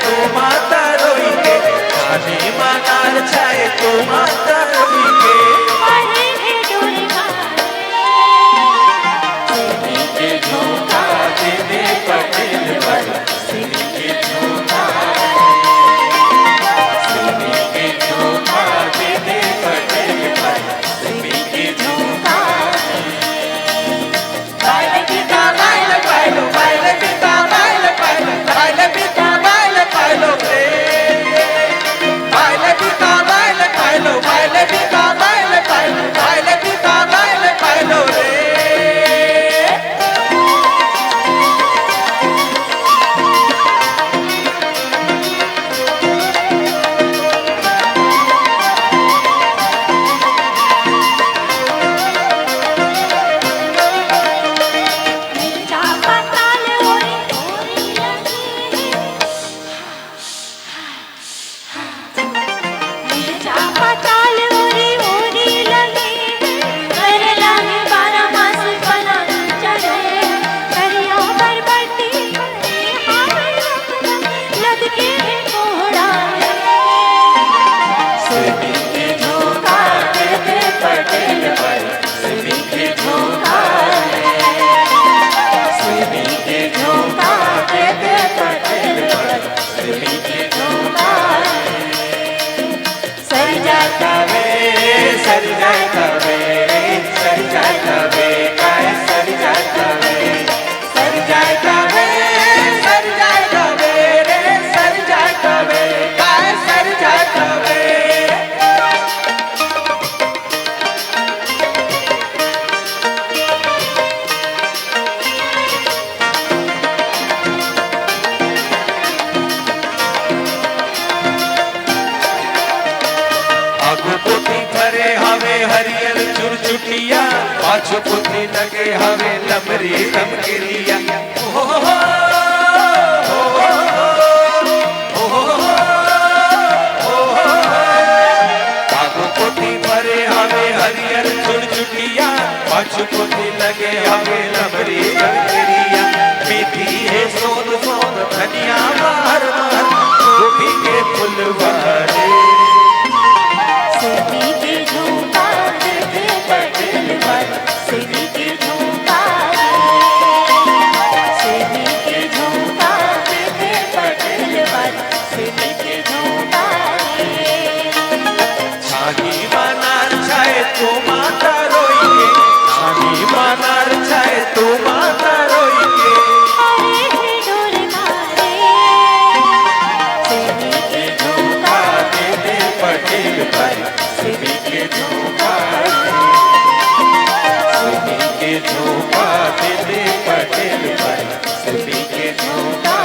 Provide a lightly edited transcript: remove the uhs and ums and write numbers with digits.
तो माता रोई के छानी मनार छाए तो माता रोई के झोंका दे दे पटेल पर सिनी के झोंका सिनी के झोंका दे दे पटेल पर सिनी के झोंका बाइले पिता बाइले पाइलो बाइले पिता बाइले पाइलो बाइले पिता बाइले पाइलो रे बाइले पिता बाइले पाइलो बाइले पिता बाइले पाइलो बाइले पिता बाइले पाइलो रे हरियर चुरचुटिया पाछो पुती लगे हवे लमरी लमकेरिया हो कागो पोती भरे हवे हरियर चुरचुटिया पाछो पुती लगे हवे लमरी लमकेरिया मीठी है सोन सोन धनिया बाहर बाहर गोभी के फूल बहारे सिनी के झोंका दे दे पटेल पर सिनी के झोंका सिनी के झोंका दे दे पटेल पर सिनी के झोंका छानी मनार छाए तो माता रोई के छानी मनार छाए तो माता रोई के अरे डोर मारे सिनी के झोंका दे दे पटेल पर सिनी के झोंका सिनी के झोंका दे दे पटेल पर सिनी के झोंका